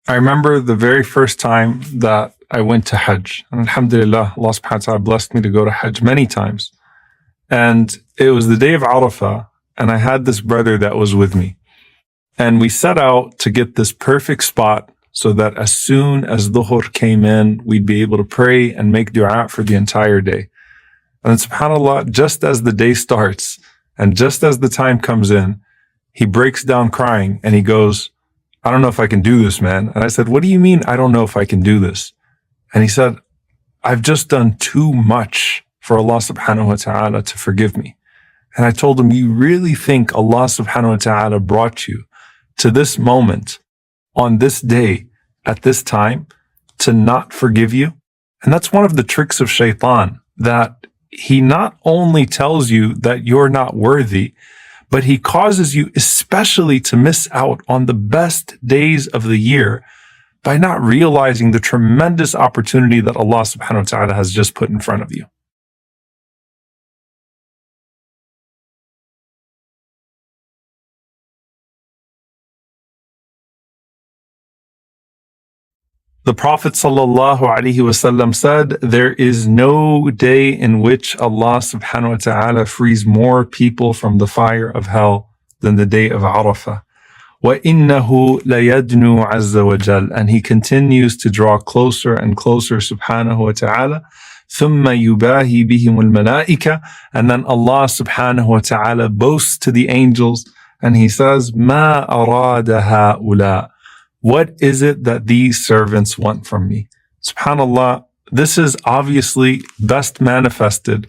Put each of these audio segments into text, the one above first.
I remember the very first time that I went to Hajj. And alhamdulillah, Allah subhanahu wa ta'ala blessed me to go to Hajj many times. And it was the day of Arafah, and I had this brother that was with me. And we set out to get this perfect spot so that as soon as Dhuhr came in, we'd be able to pray and make dua for the entire day. And subhanAllah, just as the day starts and just as the time comes in, he breaks down crying and he goes, I don't know if I can do this, man. And I said, what do you mean I don't know if I can do this? And he said, I've just done too much for Allah subhanahu wa ta'ala to forgive me. And I told him, you really think Allah subhanahu wa ta'ala brought you to this moment on this day at this time to not forgive you? And that's one of the tricks of shaitan, that he not only tells you that you're not worthy, but he causes you especially to miss out on the best days of the year by not realizing the tremendous opportunity that Allah subhanahu wa ta'ala has just put in front of you. The Prophet ﷺ said, there is no day in which Allah subhanahu wa ta'ala frees more people from the fire of hell than the day of Arafah. وَإِنَّهُ لَيَدْنُو عَزَّ وَجَلَّ. And he continues to draw closer and closer subhanahu wa ta'ala. ثُمَّ يُبَاهِي بِهِمُ الْمَلَائِكَةِ. And then Allah subhanahu wa ta'ala boasts to the angels and he says, مَا أَرَادَ هَؤُلَاءِ. What is it that these servants want from me? SubhanAllah, this is obviously best manifested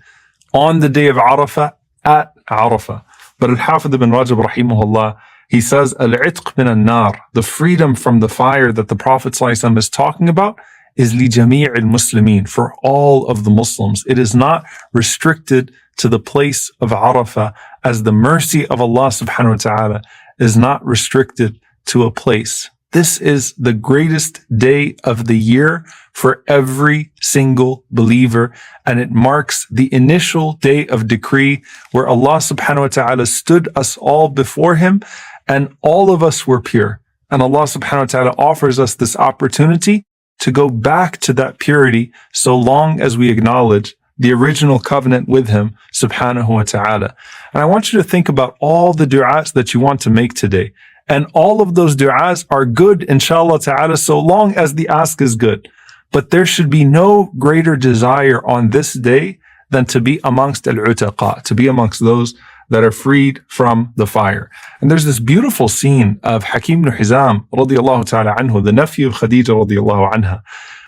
on the day of Arafah at Arafah. But Al-Hafidh ibn Rajab rahimahullah, he says, Al-'itq min al-nar, the freedom from the fire that the Prophet ﷺ is talking about is li jami' al-muslimin, for all of the Muslims. It is not restricted to the place of Arafah, as the mercy of Allah subhanahu wa ta'ala is not restricted to a place. This is the greatest day of the year for every single believer, and it marks the initial day of decree where Allah subhanahu wa ta'ala stood us all before him and all of us were pure. And Allah subhanahu wa ta'ala offers us this opportunity to go back to that purity so long as we acknowledge the original covenant with him subhanahu wa ta'ala. And I want you to think about all the du'as that you want to make today. And all of those du'as are good, inshallah ta'ala, so long as the ask is good. But there should be no greater desire on this day than to be amongst al-utaqa, to be amongst those that are freed from the fire. And there's this beautiful scene of Hakim ibn Hizam, radiyallahu ta'ala anhu, the nephew of Khadija, radiyallahu anha,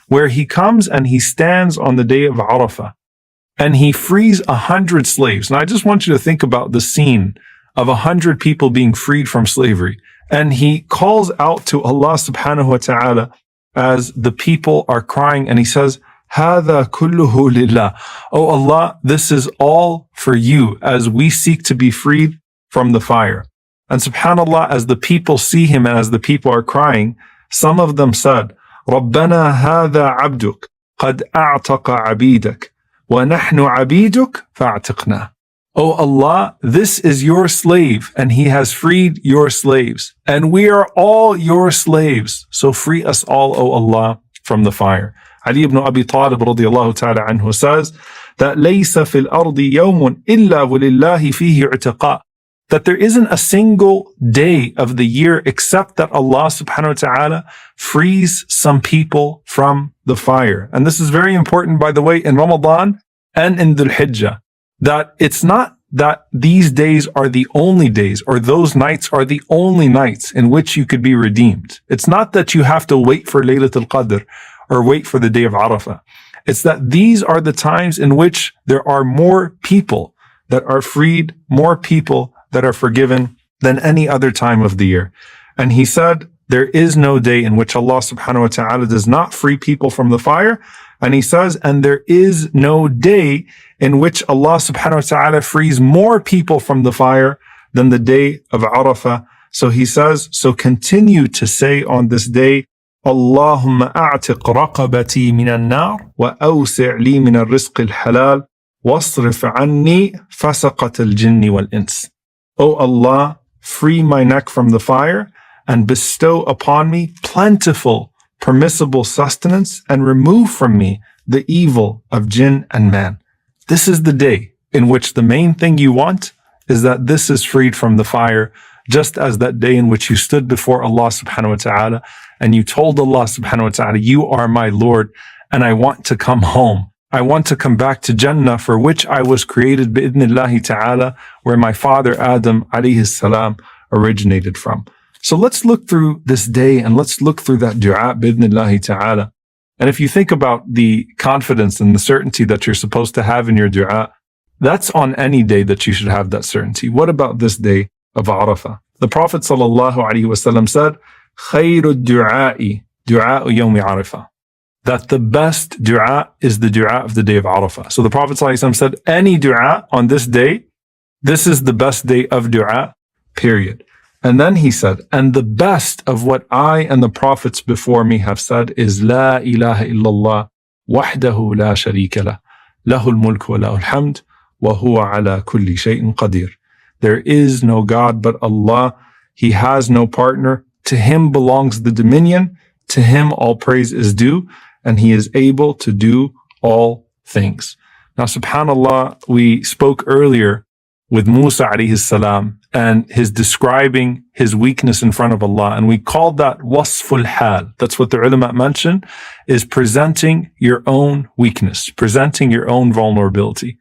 where he comes and he stands on the day of Arafah and he frees 100 slaves. Now I just want you to think about the scene of 100 people being freed from slavery. And he calls out to Allah subhanahu wa ta'ala as the people are crying and he says, هَذَا كُلُّهُ لِلَّهِ. Oh Allah, this is all for you as we seek to be freed from the fire. And subhanallah, as the people see him and as the people are crying, some of them said, رَبَّنَا هَذَا عَبْدُكَ قَدْ أَعْتَقَ عَبِيدَكَ وَنَحْنُ عَبِيدُكَ فَاعْتِقْنَا. Oh Allah, this is your slave and he has freed your slaves and we are all your slaves. So free us all, O Allah, from the fire. Ali ibn Abi Talib radiyallahu ta'ala anhu says that لَيْسَ فِي الْأَرْضِ يَوْمٌ إِلَّا وَلِلَّهِ فِيهِ عُتَقَاء. That there isn't a single day of the year except that Allah subhanahu wa ta'ala frees some people from the fire. And this is very important, by the way, in Ramadan and in Dhul-Hijjah. That it's not that these days are the only days or those nights are the only nights in which you could be redeemed. It's not that you have to wait for Laylatul Qadr or wait for the day of Arafah. It's that these are the times in which there are more people that are freed, more people that are forgiven than any other time of the year. And he said, there is no day in which Allah subhanahu wa ta'ala does not free people from the fire. And he says, and there is no day in which Allah subhanahu wa ta'ala frees more people from the fire than the day of Arafah. So he says, so continue to say on this day, Allahumma a'tiq raqabati min al-nar wa awsi' li min al-rizq al-halal wasrif anni fasaqat al-jinni wal-ins. O Allah, free my neck from the fire and bestow upon me plentiful, permissible sustenance, and remove from me the evil of jinn and man. This is the day in which the main thing you want is that this is freed from the fire, just as that day in which you stood before Allah subhanahu wa ta'ala and you told Allah subhanahu wa ta'ala, you are my Lord and I want to come home. I want to come back to Jannah for which I was created bi'idhnillahi ta'ala, where my father Adam alayhi salam originated from. So let's look through this day and let's look through that dua bi'idhnillahi ta'ala. And if you think about the confidence and the certainty that you're supposed to have in your dua, that's on any day that you should have that certainty. What about this day of Arafah? The Prophet sallallahu alaihi wasallam said, "Khayru du'a'i du'a'u yawmi Arafah." That the best dua is the dua of the day of Arafah. So the Prophet sallallahu alaihi wasallam said, any dua on this day, this is the best day of dua, period. And then he said, and the best of what I and the prophets before me have said is La ilaha illallah wahdahu la sharika lah, lahul mulk wa lahul hamd, wa huwa ala kulli shay'in qadir. There is no God but Allah. He has no partner. To him belongs the dominion. To him all praise is due, and he is able to do all things. Now, subhanAllah, we spoke earlier with Musa alayhi salam and his describing his weakness in front of Allah. And we called that wasful hal. That's what the ulama mention, is presenting your own weakness, presenting your own vulnerability.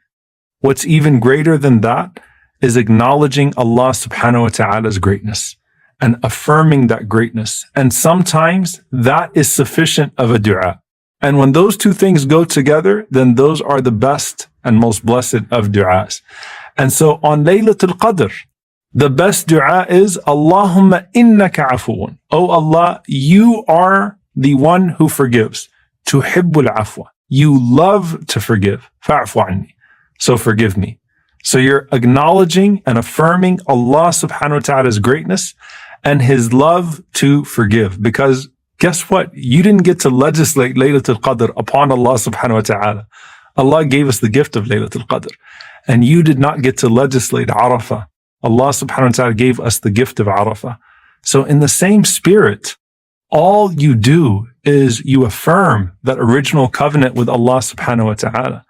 What's even greater than that is acknowledging Allah subhanahu wa ta'ala's greatness and affirming that greatness. And sometimes that is sufficient of a dua. And when those two things go together, then those are the best and most blessed of du'as. And so on Laylatul Qadr, the best dua is, Allahumma innaka afuun. Oh Allah, you are the one who forgives. Tuhibbul afwa. You love to forgive. Fa'fu anni. So forgive me. So you're acknowledging and affirming Allah subhanahu wa ta'ala's greatness and his love to forgive. Because guess what? You didn't get to legislate Laylatul Qadr upon Allah subhanahu wa ta'ala. Allah gave us the gift of Laylatul Qadr. And you did not get to legislate Arafah. Allah subhanahu wa ta'ala gave us the gift of Arafah. So in the same spirit, all you do is you affirm that original covenant with Allah subhanahu wa ta'ala.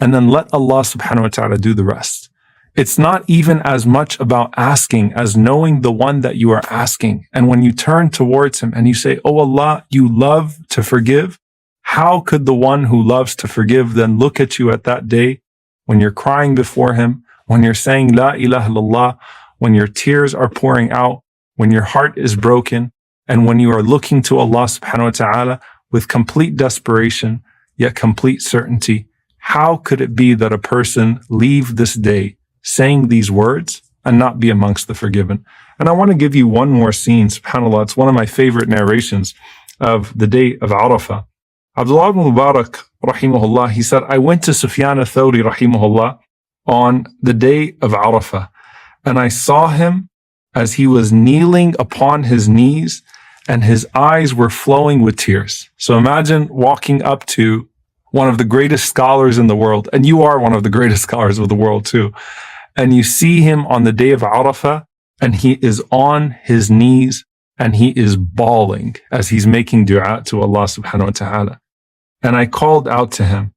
And then let Allah subhanahu wa ta'ala do the rest. It's not even as much about asking as knowing the one that you are asking. And when you turn towards him and you say, oh Allah, you love to forgive, how could the one who loves to forgive then look at you at that day when you're crying before him, when you're saying La ilaha illallah, when your tears are pouring out, when your heart is broken, and when you are looking to Allah subhanahu wa ta'ala with complete desperation, yet complete certainty? How could it be that a person leave this day saying these words and not be amongst the forgiven? And I want to give you one more scene, subhanAllah. It's one of my favorite narrations of the day of Arafah. Abdullah ibn Mubarak, rahimahullah, he said, I went to Sufyan al-Thawri, rahimahullah, on the day of Arafah, and I saw him as he was kneeling upon his knees and his eyes were flowing with tears. So imagine walking up to one of the greatest scholars in the world, and you are one of the greatest scholars of the world too, and you see him on the day of Arafah, and he is on his knees, and he is bawling as he's making dua to Allah subhanahu wa ta'ala. And I called out to him,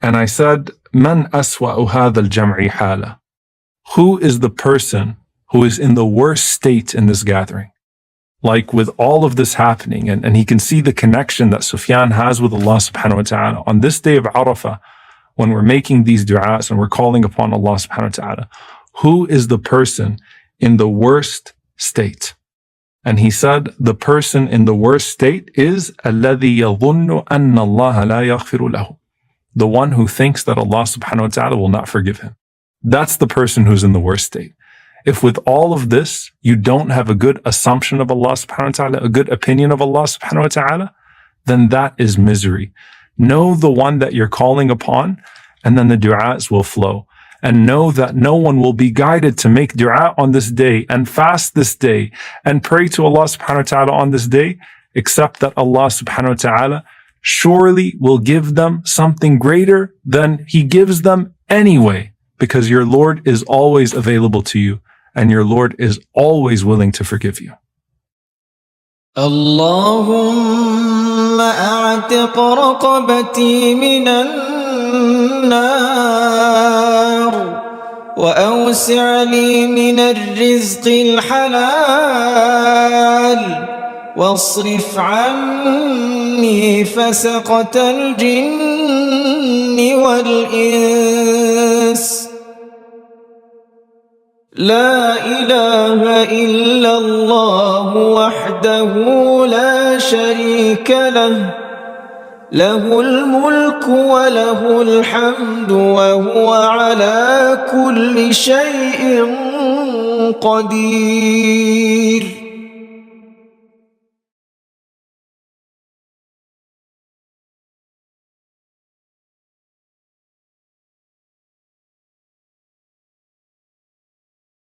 and I said, Man aswa'u hadha al-jam'i hala? Who is the person who is in the worst state in this gathering? Like with all of this happening, and he can see the connection that Sufyan has with Allah subhanahu wa ta'ala. On this day of Arafah, when we're making these du'as and we're calling upon Allah subhanahu wa ta'ala, who is the person in the worst state? And he said, the person in the worst state is الَّذِي يَظُنُّ أَنَّ اللَّهَ لَا يَغْفِرُ لَهُ. The one who thinks that Allah subhanahu wa ta'ala will not forgive him. That's the person who's in the worst state. If with all of this, you don't have a good assumption of Allah subhanahu wa ta'ala, a good opinion of Allah subhanahu wa ta'ala, then that is misery. Know the one that you're calling upon, and then the du'as will flow. And know that no one will be guided to make dua on this day and fast this day and pray to Allah subhanahu wa ta'ala on this day, except that Allah subhanahu wa ta'ala surely will give them something greater than he gives them anyway, because your Lord is always available to you and your Lord is always willing to forgive you. اللهم أعتق رقبتي من النار وأوسع لي من الرزق الحلال واصرف عني فسقة الجن والإنس. لا إله إلا الله وحده لا شريك له، له الملك وله الحمد وهو على كل شيء قدير.